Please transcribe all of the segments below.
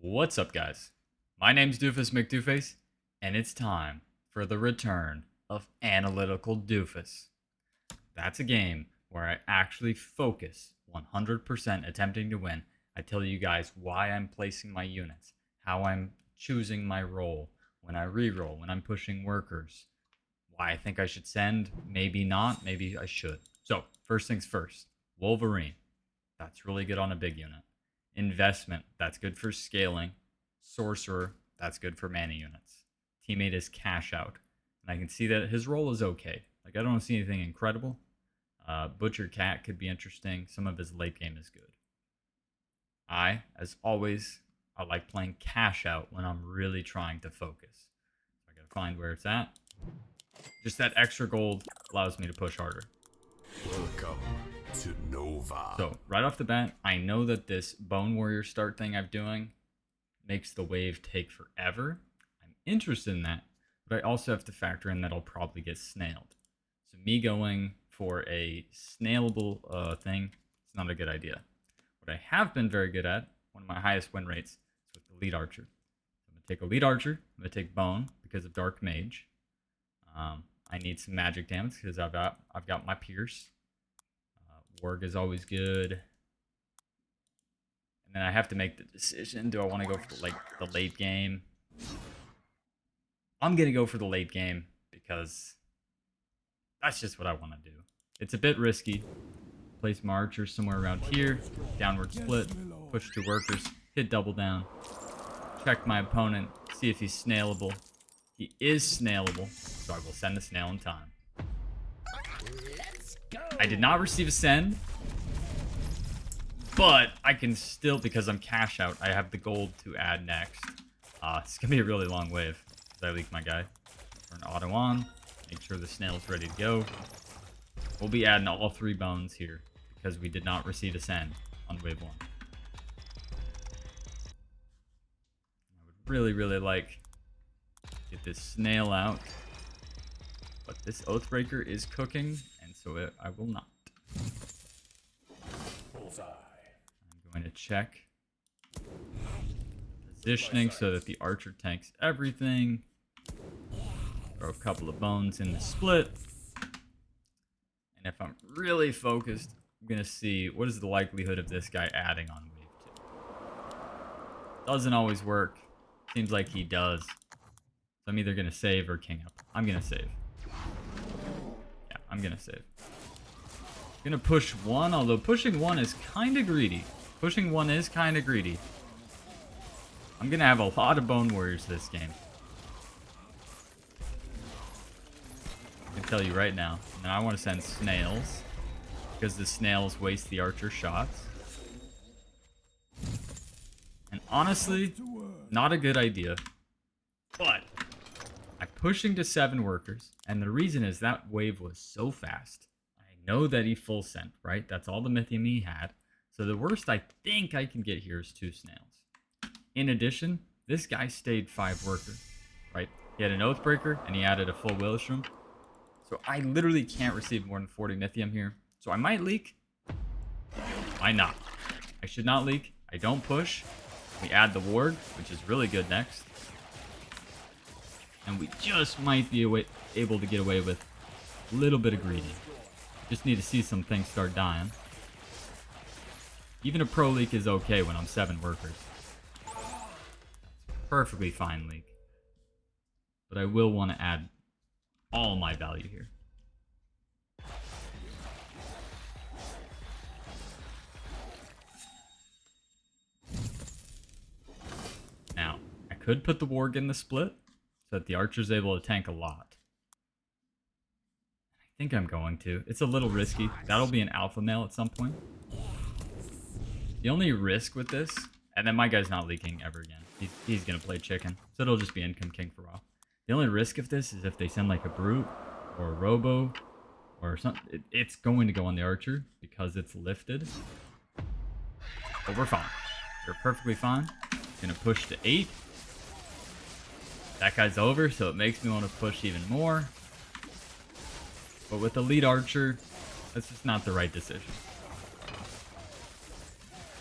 What's up, guys? My name's Doofus Mcdooface, and it's time for the return of Analytical Doofus. That's a game where I actually focus 100% attempting to win. I tell you guys why I'm placing my units, how I'm choosing my role, when I reroll, when I'm pushing workers, why I think I should send, maybe not, maybe I should. So, first things first, Wolverine. That's really good on a big unit. Investment, that's good for scaling. Sorcerer, that's good for mana units. Teammate is cash out. And I can see that his role is okay. Like, I don't see anything incredible. Butcher Cat could be interesting. Some of his late game is good. As always, I like playing cash out when I'm really trying to focus. I gotta find where it's at. Just that extra gold allows me to push harder. Welcome to Nova. So, right off the bat, I know that this Bone Warrior start thing I'm doing makes the wave take forever. I'm interested in that, but I also have to factor in that I'll probably get snailed. So me going for a snailable thing is not a good idea. What I have been very good at, one of my highest win rates, is with the lead archer. So I'm going to take a lead archer, I'm going to take Bone because of Dark Mage. I need some magic damage because I've got my Pierce. Warg is always good. And then I have to make the decision. Do I want to go for the late game? I'm going to go for the late game because that's just what I want to do. It's a bit risky. Place my archers somewhere around here. Downward split. Push two workers. Hit double down. Check my opponent. See if he's snailable. He is snailable, so I will send the snail in time. I did not receive a send, but I can still, because I'm cash out, I have the gold to add next. It's going to be a really long wave. I leak my guy. Turn auto on. Make sure the snail's ready to go. We'll be adding all 3 bones here because we did not receive a send on wave 1. I would really, really like to get this snail out. But this Oathbreaker is cooking, and so I will not. Bullseye. I'm going to check positioning so that the archer tanks everything. Throw a couple of bones in the split. And if I'm really focused, I'm going to see what is the likelihood of this guy adding on wave 2. Doesn't always work. Seems like he does. So I'm either going to save or king up. I'm going to save. Yeah, I'm going to save. I'm going to push 1, although pushing 1 is kind of greedy. Pushing 1 is kind of greedy. I'm going to have a lot of Bone Warriors this game. I can tell you right now. And I want to send snails, because the snails waste the archer shots. And honestly, not a good idea. But I'm pushing to 7 workers, and the reason is that wave was so fast. I know that he full sent, right? That's all the Mythium he had. So the worst I think I can get here is 2 snails. In addition, this guy stayed 5 workers, right? He had an Oathbreaker, and he added a full Willowshroom. So I literally can't receive more than 40 Mythium here. So I might leak. Why not? I should not leak. I don't push. We add the Warg, which is really good next. And we just might be able to get away with a little bit of greedy. Just need to see some things start dying. Even a pro leak is okay when I'm 7 workers. Perfectly fine leak. But I will want to add all my value here. Now, I could put the Warg in the split so that the archer's able to tank a lot. I think I'm going to. It's a little risky. That'll be an alpha male at some point. The only risk with this, and then my guy's not leaking ever again. He's going to play chicken, so it'll just be income king for a while. The only risk of this is if they send like a brute or a robo or something. It's going to go on the archer because it's lifted. But we're fine. We're perfectly fine. Gonna push to 8. That guy's over, so it makes me want to push even more. But with the lead archer, that's just not the right decision.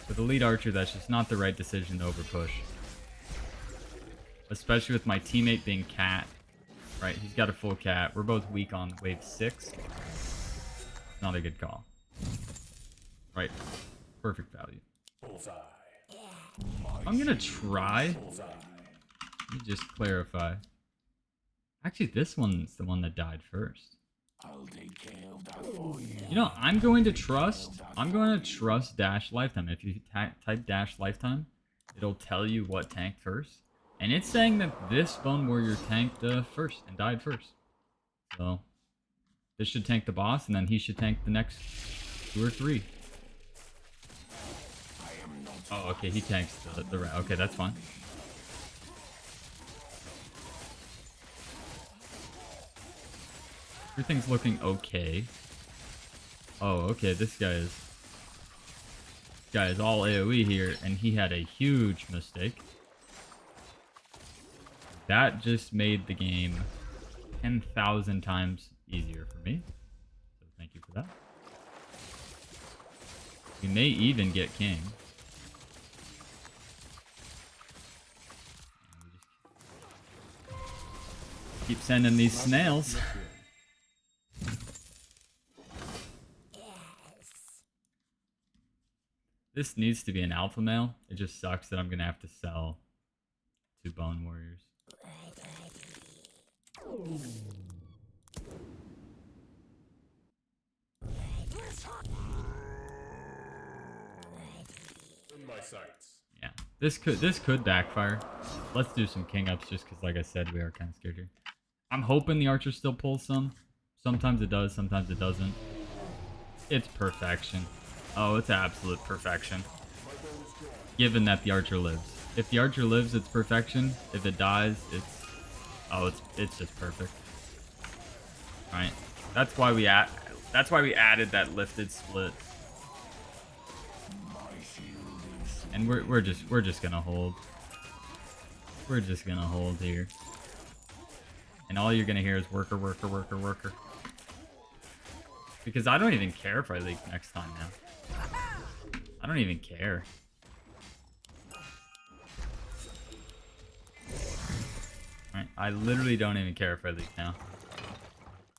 With the lead archer, that's just not the right decision to overpush. especially with my teammate being cat. Right, he's got a full cat. We're both weak on wave 6. Not a good call. Right, perfect value. I'm gonna try. Let me just clarify. Actually, this one's the one that died first. I'll take care of that for you. You know, I'm going to trust dash lifetime. If you type dash lifetime, it'll tell you what tanked first. And it's saying that this Bone Warrior tanked first and died first. So, this should tank the boss, and then he should tank the next 2 or 3. Oh, okay, he tanks the rat. Okay, that's fine. Everything's looking okay. Oh, okay, this guy is all AoE here, and he had a huge mistake. That just made the game 10,000 times easier for me. So thank you for that. We may even get king. Keep sending these snails. This needs to be an alpha male. It just sucks that I'm gonna have to sell 2 Bone Warriors. In my sights. Yeah, this could backfire. Let's do some king ups just because, like I said, we are kind of scared here. I'm hoping the archer still pulls some. Sometimes it does, sometimes it doesn't. It's perfection. Oh, it's absolute perfection. Given that the archer lives. If the archer lives, it's perfection. If it dies, it's... Oh, it's just perfect. Right? That's why we added that lifted split. And we're just gonna hold. We're just gonna hold here. And all you're gonna hear is worker, worker, worker, worker. Because I don't even care if I leak next time now. I don't even care. Alright, I literally don't even care if I leak now.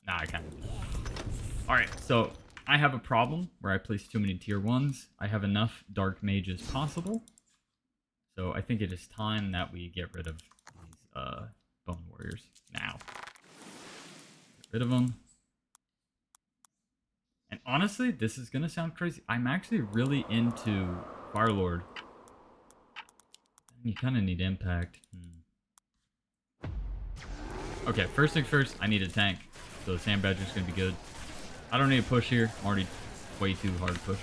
Nah, I kind of do. Alright, so I have a problem where I place too many tier 1s. I have enough dark mages possible. So I think it is time that we get rid of these Bone Warriors now. Get rid of them. And honestly, this is going to sound crazy. I'm actually really into Firelord. You kind of need impact. Okay, first things first, I need a tank. So the Sand Badger's going to be good. I don't need a push here. I'm already way too hard to push.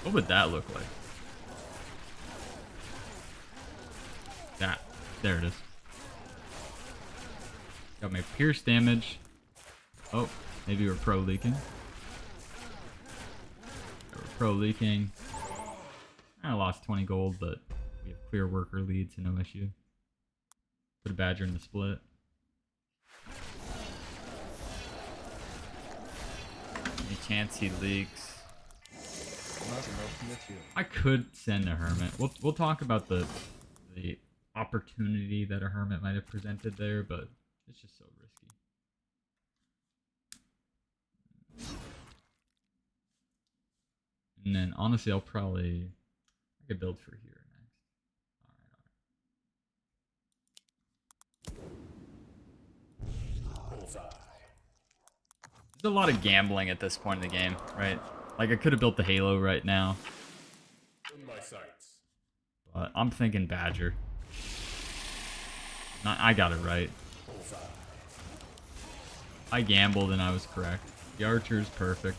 What would that look like? That. There it is. Got my pierce damage. Oh, maybe we're pro leaking. We're pro leaking. I lost 20 gold, but we have clear worker lead, so no issue. Put a badger in the split. Any chance he leaks? I could send a hermit. We'll talk about the opportunity that a hermit might have presented there, but it's just so risky. And then honestly, I could build for here next. Alright. There's a lot of gambling at this point in the game, right? Like I could have built the Halo right now. In my sights. But I'm thinking Badger. I got it right. I gambled and I was correct. The Archer's perfect.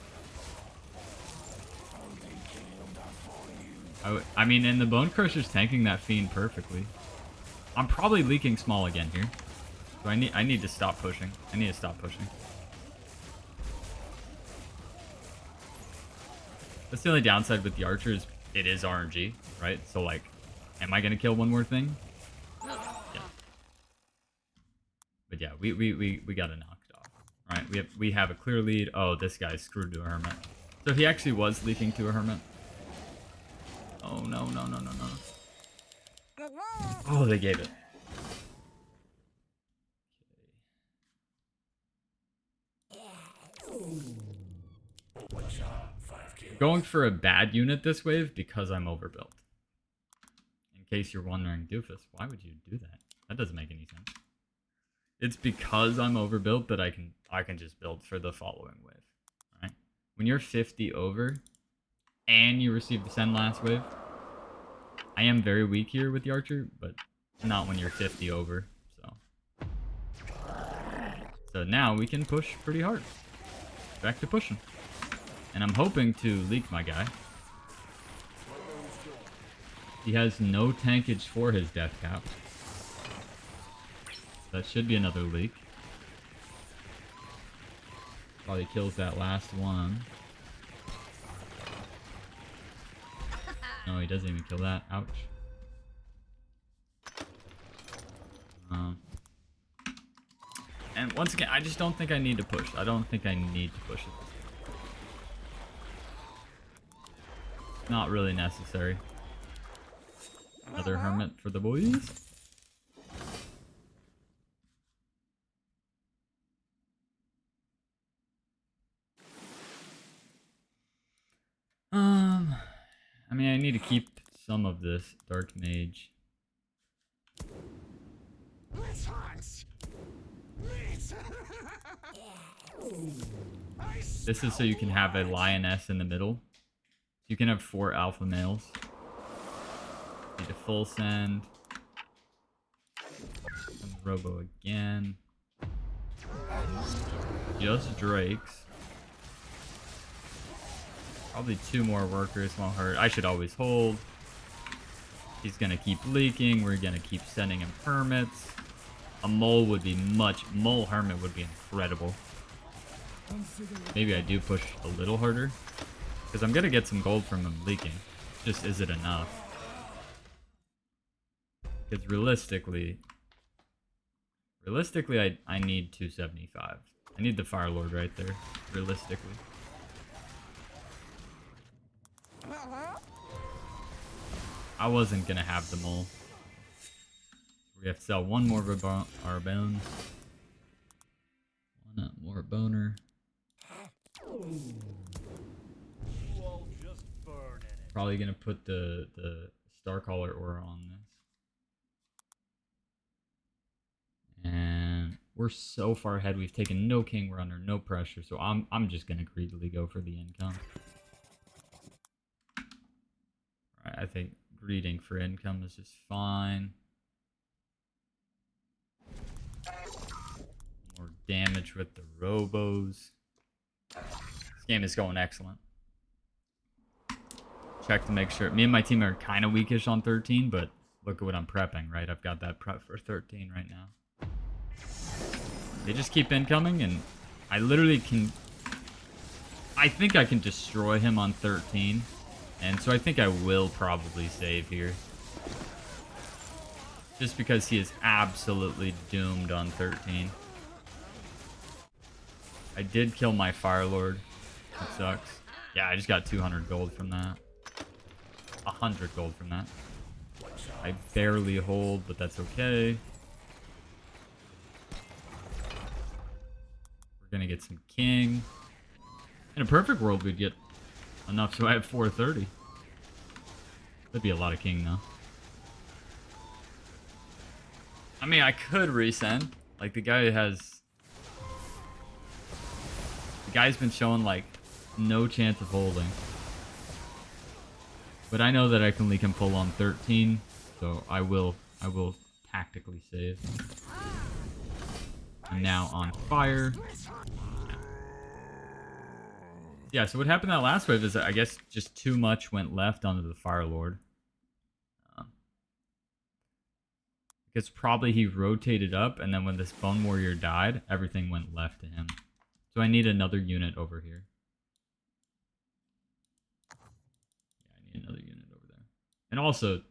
I mean, and the Bone Crusher's tanking that Fiend perfectly. I'm probably leaking small again here. So I need to stop pushing. I need to stop pushing. That's the only downside with the Archer is it is RNG, right? So like, am I gonna kill one more thing? Yeah. But yeah, we got it knocked off. Right? We have a clear lead. Oh, this guy's screwed to a hermit. So he actually was leaking to a hermit. Oh, no, no, no, no, no. Oh, they gave it. One shot, 5 kills. Going for a bad unit this wave because I'm overbuilt. In case you're wondering, Doofus, why would you do that? That doesn't make any sense. It's because I'm overbuilt that I can just build for the following wave. Right? When you're 50 over and you receive the send last wave, I am very weak here with the archer, but not when you're 50 over. So now we can push pretty hard. Back to pushing. And I'm hoping to leak my guy. He has no tankage for his death cap. That should be another leak. Probably kills that last one. No, he doesn't even kill that. Ouch. And once again, I just don't think I need to push. I don't think I need to push it. Not really necessary. Another hermit for the boys. I mean, I need to keep some of this dark mage. This is so you can have a lioness in the middle. You can have 4 alpha males. Need a full send. Send Robo again. Just Drakes. Probably 2 more workers won't hurt. I should always hold. He's gonna keep leaking. We're gonna keep sending him hermits. A mole would be mole hermit would be incredible. Maybe I do push a little harder. Because I'm gonna get some gold from him leaking. Just is it enough? Because realistically I need 275. I need the Fire Lord right there. Realistically. I wasn't gonna have the mole. We have to sell 1 more of our bones. 1 more boner. Probably gonna put the Starcaller aura on this. And we're so far ahead. We've taken no king. We're under no pressure. So I'm just gonna greedily go for the income. Alright, I think greeting for income is just fine. More damage with the robos. This game is going excellent. Check to make sure. Me and my team are kind of weakish on 13, but look at what I'm prepping, right? I've got that prep for 13 right now. They just keep incoming, and I literally can... I think I can destroy him on 13. And so I think I will probably save here. Just because he is absolutely doomed on 13. I did kill my Fire Lord. It sucks. Yeah, I just got 200 gold from that. 100 gold from that. I barely hold, but that's okay. We're gonna get some king. In a perfect world, we'd get enough so I have 430. That'd be a lot of king, though. I mean, I could resend. Like, the guy has... The guy's been showing, like, no chance of holding. But I know that I can leak him full on 13, so I will tactically save. I'm now on fire. Yeah, so what happened that last wave is that I guess just too much went left onto the Fire Lord. Because probably he rotated up, and then when this Bone Warrior died, everything went left to him. So I need another unit over here. Yeah, I need another unit over there. And also,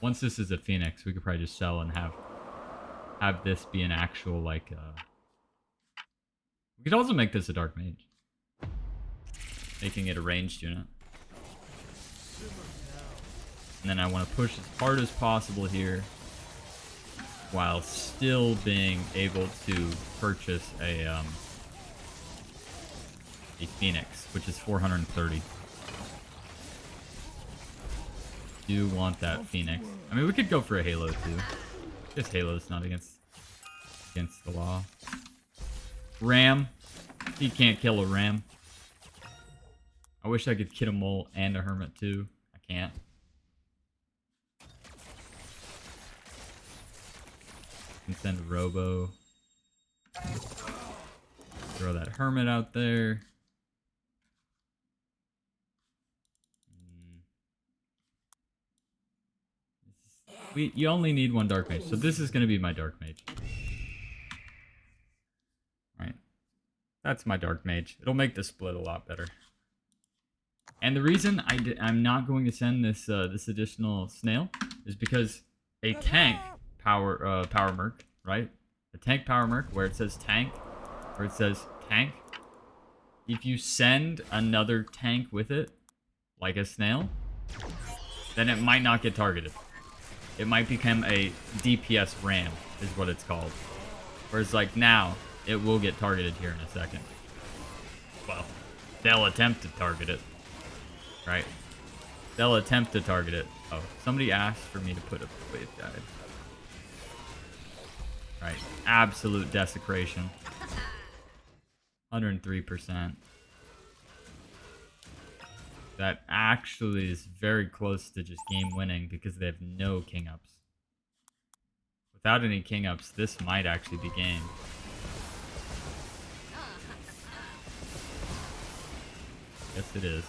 once this is a Phoenix, we could probably just sell and have this be an actual, like, we could also make this a Dark Mage. Making it a ranged unit. And then I want to push as hard as possible here while still being able to purchase a Phoenix, which is 430. Do want that Phoenix. I mean, we could go for a Halo too. Just Halo's not against the law. Ram. He can't kill a Ram. I wish I could kid a Mole and a Hermit too. I can't. Can send a Robo. Throw that Hermit out there. You only need one Dark Mage, so this is going to be my Dark Mage. Right. That's my Dark Mage. It'll make the split a lot better. And the reason I'm not going to send this this additional snail is because a tank power merc, right? A tank power merc where it says tank, if you send another tank with it, like a snail, then it might not get targeted. It might become a DPS ram, is what it's called. Whereas, like, now, it will get targeted here in a second. Well, they'll attempt to target it. Right? They'll attempt to target it. Oh, somebody asked for me to put a wave guide. Right. Absolute desecration. 103%. That actually is very close to just game winning because they have no king ups. Without any king ups, this might actually be game. Yes, it is.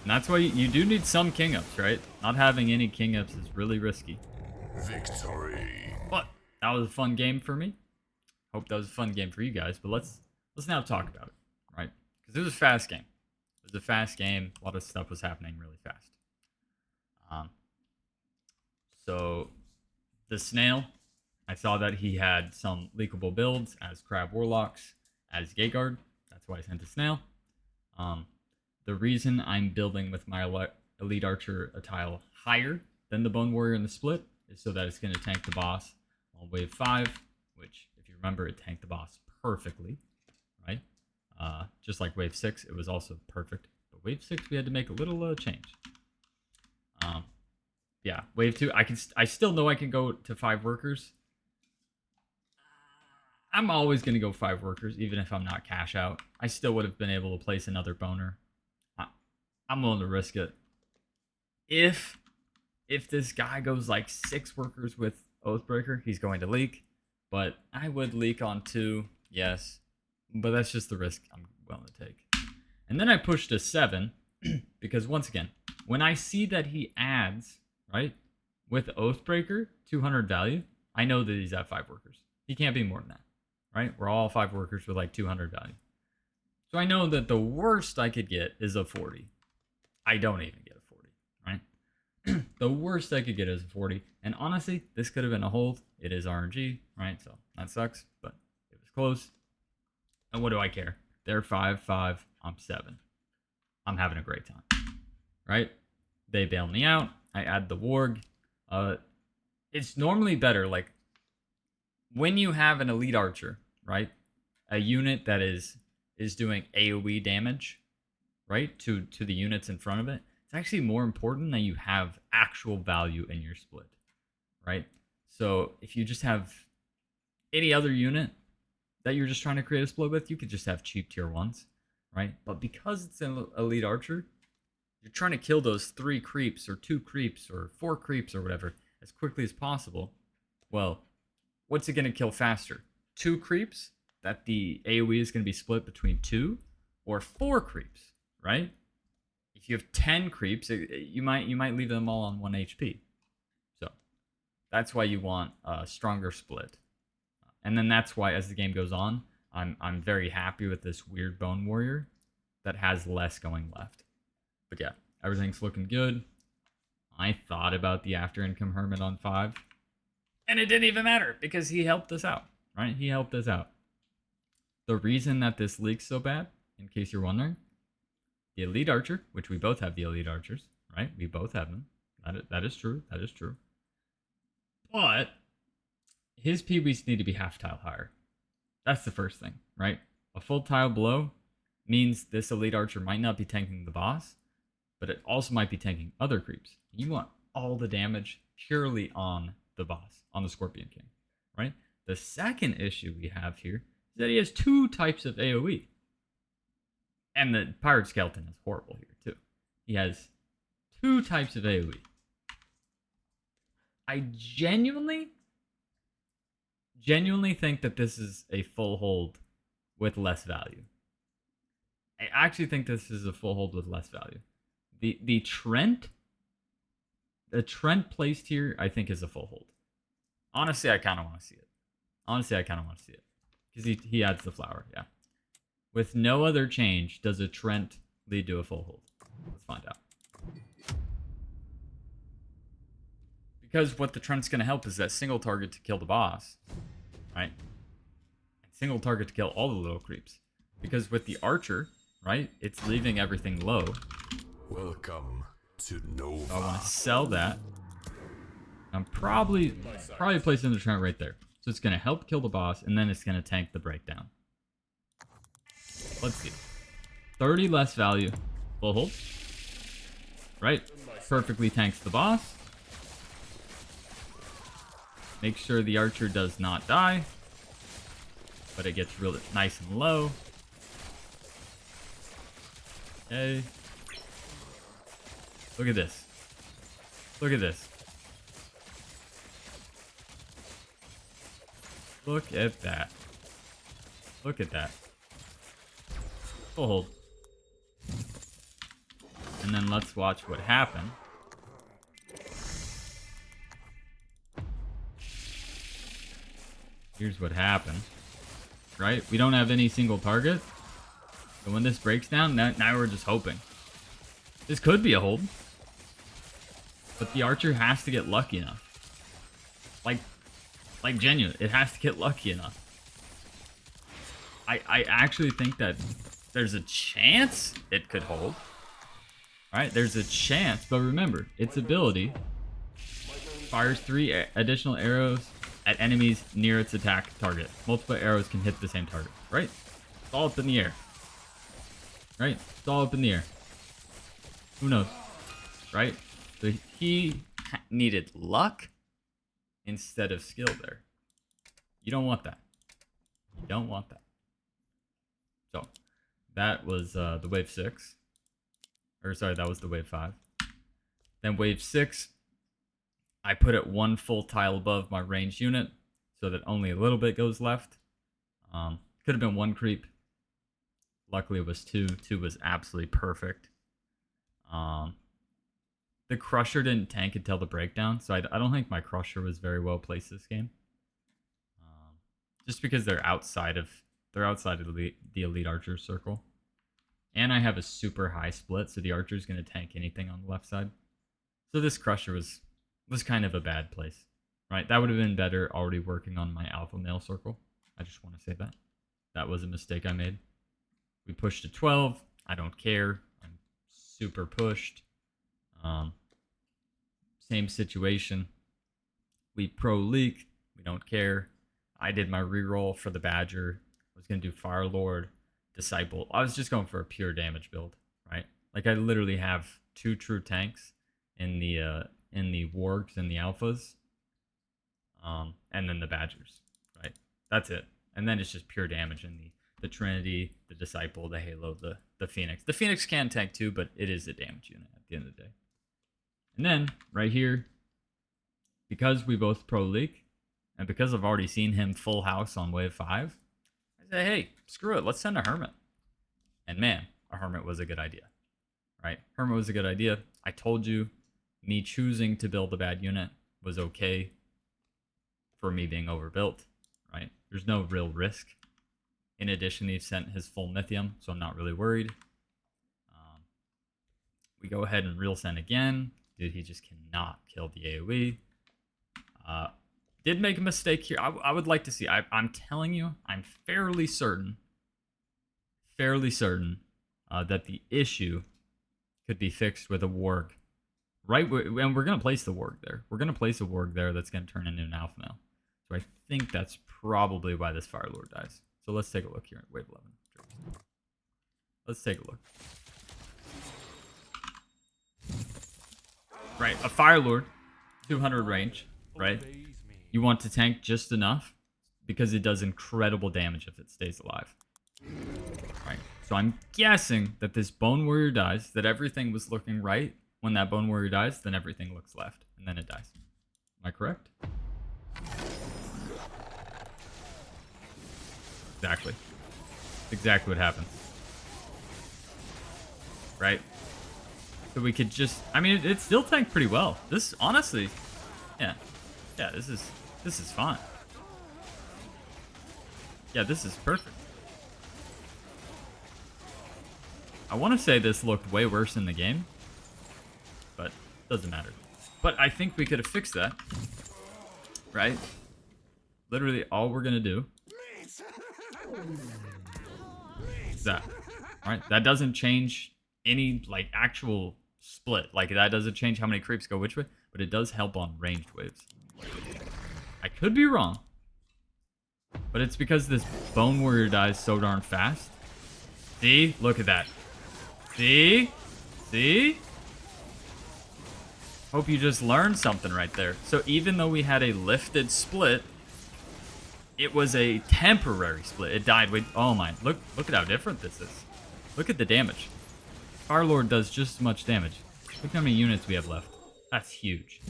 And that's why you do need some king ups, right? Not having any king ups is really risky. Victory. But that was a fun game for me. Hope that was a fun game for you guys. But let's now talk about it, right? Because it was a fast game. It was a fast game. A lot of stuff was happening really fast. So the snail, I saw that he had some leakable builds as Crab Warlocks, as Gayguard. That's why I sent the snail. The reason I'm building with my Elite Archer a tile higher than the Bone Warrior in the split is so that it's going to tank the boss on wave 5, which, if you remember, it tanked the boss perfectly, right? Just like wave 6, it was also perfect. But wave 6, we had to make a little change. Yeah, wave 2, I still know I can go to 5 workers. I'm always going to go 5 workers, even if I'm not cash out. I still would have been able to place another boner. I'm willing to risk it. If this guy goes like 6 workers with Oathbreaker, he's going to leak. But I would leak on 2, yes. But that's just the risk I'm willing to take. And then I pushed to 7, because once again, when I see that he adds, right, with Oathbreaker, 200 value, I know that he's at 5 workers. He can't be more than that, right? We're all 5 workers with like 200 value. So I know that the worst I could get is a 40. I don't even get a 40, right? The worst I could get is a 40. And honestly, this could have been a hold. It is RNG, right? So that sucks, but it was close. And what do I care? They're 5-5. I'm 7. I'm having a great time, right? They bail me out. I add the warg. It's normally better, like, when you have an elite archer, right? A unit that is doing AoE damage, right? To the units in front of it. It's actually more important that you have actual value in your split, right? So if you just have any other unit that you're just trying to create a split with, you could just have cheap tier 1s, right? But because it's an elite archer, you're trying to kill those 3 creeps or 2 creeps or 4 creeps or whatever as quickly as possible. Well, what's it going to kill faster? 2 creeps that the AoE is going to be split between 2, or 4 creeps, right? If you have 10 creeps, you might leave them all on 1 HP. So that's why you want a stronger split. And then that's why, as the game goes on, I'm very happy with this weird Bone Warrior that has less going left. But yeah, everything's looking good. I thought about the After Income Hermit on 5. And it didn't even matter because he helped us out, right? He helped us out. The reason that this leaks so bad, in case you're wondering, the elite archer, which we both have the elite archers, right? We both have them. That is true. That is true. But his PBs need to be half tile higher. That's the first thing, right? A full tile below means this elite archer might not be tanking the boss, but it also might be tanking other creeps. You want all the damage purely on the boss, on the Scorpion King, right? The second issue we have here is that he has 2 types of AoE. And the Pirate Skeleton is horrible here, too. He has 2 types of AoE. I genuinely think that this is a full hold with less value. I actually think this is a full hold with less value. The Trent placed here, I think, is a full hold. Honestly, I kind of want to see it. Because he adds the flower, yeah. With no other change, does a Trent lead to a full hold? Let's find out. Because what the Trent's going to help is that single target to kill the boss, right? And single target to kill all the little creeps. Because with the archer, right, it's leaving everything low. Welcome to Nova. So I want to sell that. I'm probably placing the Trent right there. So it's going to help kill the boss, and then it's going to tank the breakdown. Let's see. 30 less value. Full hold. Right. Perfectly tanks the boss. Make sure the archer does not die. But it gets really nice and low. Okay. Look at this. Look at this. Look at that. Look at that. Full hold. And then let's watch what happened. Here's what happened. Right? We don't have any single target. So when this breaks down, now we're just hoping. This could be a hold. But the archer has to get lucky enough. Like genuine. It has to get lucky enough. I actually think that there's a chance it could hold. Right? There's a chance. But remember, its ability fires 3 additional arrows at enemies near its attack target. Multiple arrows can hit the same target. Right? It's all up in the air. Right? It's all up in the air. Who knows? Right? So he needed luck instead of skill there. You don't want that. You don't want that. So, that was the wave 6. Or sorry, that was the wave 5. Then wave 6, I put it 1 full tile above my ranged unit so that only a little bit goes left. Could have been 1 creep. Luckily it was 2. 2 was absolutely perfect. The Crusher didn't tank until the breakdown, so I don't think my Crusher was very well placed this game. Just because they're outside of the elite archer circle. And I have a super high split, so the archer is going to tank anything on the left side. So this Crusher was kind of a bad place, right? That would have been better already working on my alpha male circle. I just want to say that. That was a mistake I made. We pushed to 12. I don't care. I'm super pushed. Same situation. We pro leak. We don't care. I did my reroll for the Badger. I was going to do Fire Lord, Disciple. I was just going for a pure damage build, right? Like I literally have 2 true tanks in the wargs and the alphas. And then the Badgers, right? That's it. And then it's just pure damage in the Trinity, the Disciple, the Halo, the Phoenix. The Phoenix can tank too, but it is a damage unit at the end of the day. And then, right here, because we both pro leak, and because I've already seen him full house on wave 5, I say, hey, screw it, let's send a Hermit. And man, a Hermit was a good idea, right? Hermit was a good idea. I told you, me choosing to build a bad unit was okay for me being overbuilt, right? There's no real risk. In addition, he sent his full Mythium, so I'm not really worried. We go ahead and real send again. Dude, he just cannot kill the AoE. Did make a mistake here. I would like to see. I'm telling you, I'm fairly certain that the issue could be fixed with a warg. Right, and we're going to place the warg there. We're going to place a warg there that's going to turn into an alpha male. So I think that's probably why this Fire Lord dies. So let's take a look here at wave 11. Let's take a look. Right, a Fire Lord, 200 range, right? You want to tank just enough because it does incredible damage if it stays alive. Right, so I'm guessing that this Bone Warrior dies, that everything was looking right. When that Bone Warrior dies, then everything looks left, and then it dies. Am I correct? Exactly. Exactly what happened. Right? So we could just... I mean, it still tanked pretty well. This, honestly... Yeah. Yeah, this is fine. Yeah, this is perfect. I want to say this looked way worse in the game. But doesn't matter. But I think we could have fixed that. Right? Literally all we're going to do is that. Alright? That doesn't change any, like, actual split. Like, that doesn't change how many creeps go which way. But it does help on ranged waves. I could be wrong. But it's because this Bone Warrior dies so darn fast. See? Look at that. See? See? Hope you just learned something right there. So even though we had a lifted split, it was a temporary split. It died with... Oh my... Look at how different this is. Look at the damage. Fire Lord does just as much damage. Look how many units we have left. That's huge.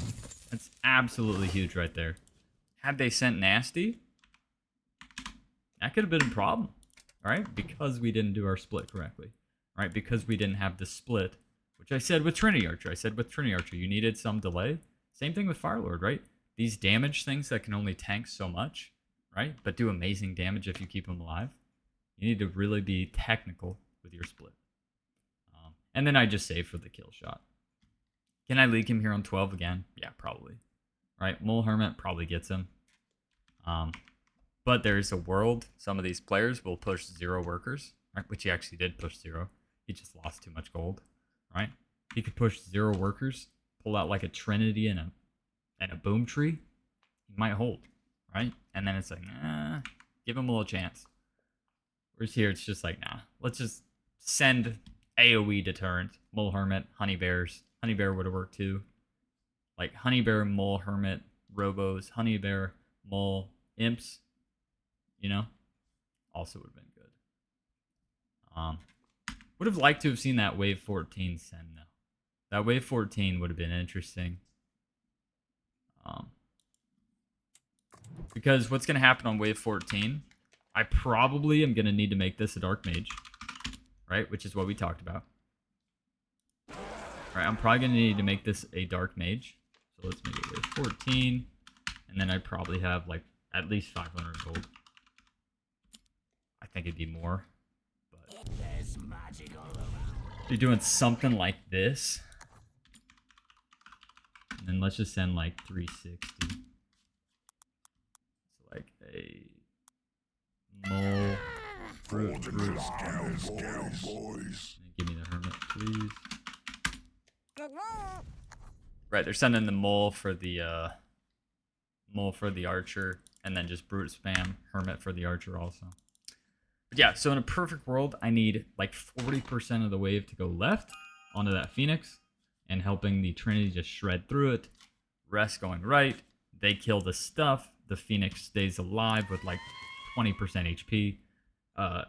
That's absolutely huge right there. Had they sent Nasty, that could have been a problem. Right? Because we didn't do our split correctly. Right? Because we didn't have the split. Which I said with Trinity Archer. I said with Trinity Archer, you needed some delay. Same thing with Fire Lord, right? These damage things that can only tank so much, right? But do amazing damage if you keep them alive. You need to really be technical with your split. And then I just save for the kill shot. Can I leak him here on 12 again? Yeah, probably. Right? Mole Hermit probably gets him. But there's a world. Some of these players will push 0 workers, right? Which he actually did push 0. He just lost too much gold. Right? He could push 0 workers, pull out like a Trinity and a Boom Tree. He might hold, right? And then it's like, nah, give him a little chance. Whereas here, it's just like, nah, let's just send AoE deterrent, Mole Hermit, Honey Bears. Honey Bear would have worked too. Like Honey Bear, Mole Hermit, Robos, Honey Bear, Mole, Imps, you know, also would have been good. Would have liked to have seen that wave 14 send though. That wave 14 would have been interesting. Because what's going to happen on wave 14, I probably am going to need to make this a Dark Mage. Right? Which is what we talked about. Right, I'm probably going to need to make this a Dark Mage. So let's make it wave 14. And then I probably have like at least 500 gold. I think it'd be more. But you're doing something like this. And then let's just send like 360. So like a mole. Brute. Give me the hermit, please. Right, they're sending the mole for the archer, and then just brute spam hermit for the archer also. But yeah, so in a perfect world, I need like 40% of the wave to go left onto that Phoenix, and helping the Trinity just shred through it. Rest going right. They kill the stuff. The Phoenix stays alive with like 20% HP.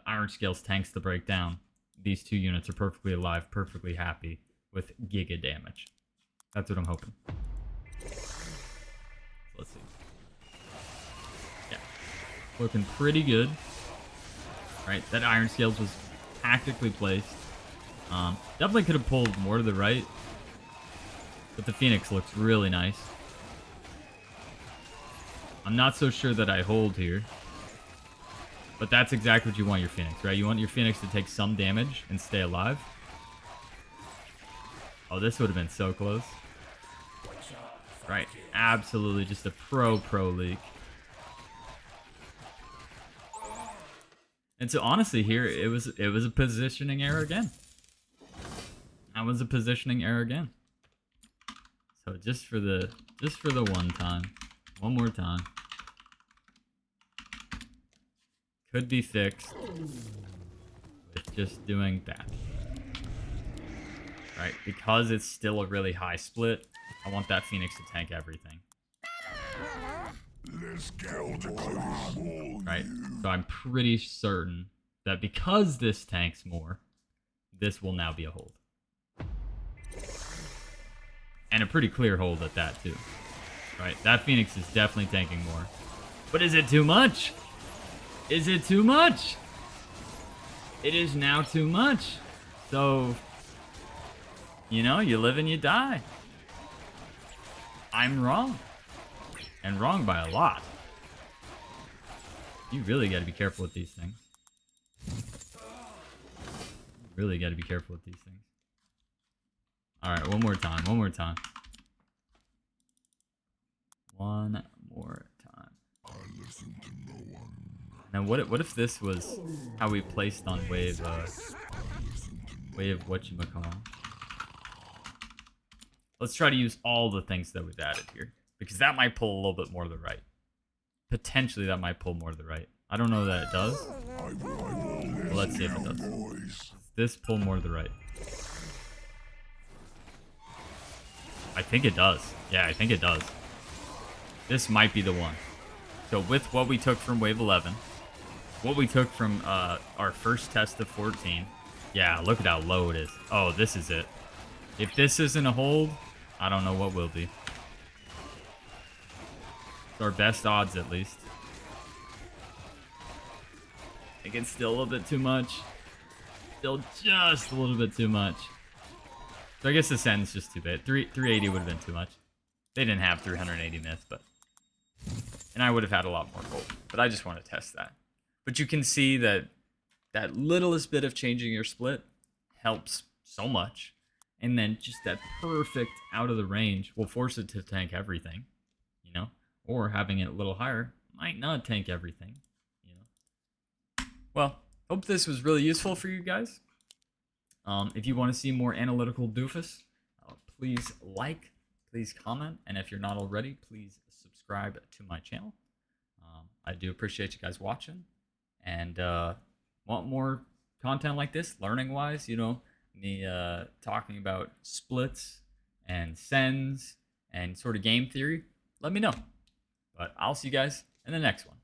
Iron Scales tanks the breakdown. These 2 units are perfectly alive, perfectly happy with giga damage. That's what I'm hoping. Let's see. Yeah. Looking pretty good. Right, that Iron Scales was tactically placed. Definitely could have pulled more to the right. But the Phoenix looks really nice. I'm not so sure that I hold here. But that's exactly what you want your Phoenix, right? You want your Phoenix to take some damage and stay alive. Oh, this would have been so close. Right, absolutely just a pro leak. And so honestly, here it was a positioning error again. That was a positioning error again. So just for the one more time. Could be fixed with just doing that. Right, because it's still a really high split, I want that Phoenix to tank everything. Right, so I'm pretty certain that because this tanks more, this will now be a hold. And a pretty clear hold at that too. Right, that Phoenix is definitely tanking more. But is it too much? Is it too much? It is now too much. So, you know, you live and you die. I'm wrong. And wrong by a lot. You really got to be careful with these things. Really got to be careful with these things. Alright, one more time. One more time. One more time. I listen to no one. Now, what if this was how we placed on wave whatchamacall? Let's try to use all the things that we've added here, because that might pull a little bit more to the right. Potentially, that might pull more to the right. I don't know that it does. Well, let's see if it does. Does this pull more to the right? I think it does. Yeah, I think it does. This might be the one. So with what we took from wave 11, what we took from our first test of 14, yeah, look at how low it is. Oh, this is it. If this isn't a hold, I don't know what will be. It's our best odds, at least. I think it's still a little bit too much. Still just a little bit too much. So I guess the send's just too bad. 380 would have been too much. They didn't have 380 myth, but... And I would have had a lot more gold. But I just want to test that. But you can see that that littlest bit of changing your split helps so much. And then just that perfect out of the range will force it to tank everything, you know? Or having it a little higher might not tank everything, you know? Well, hope this was really useful for you guys. If you want to see more Analytical Doofus, please like, please comment, and if you're not already, please subscribe to my channel. I do appreciate you guys watching, and want more content like this, learning-wise, you know, me talking about splits and sends and sort of game theory, let me know. But I'll see you guys in the next one.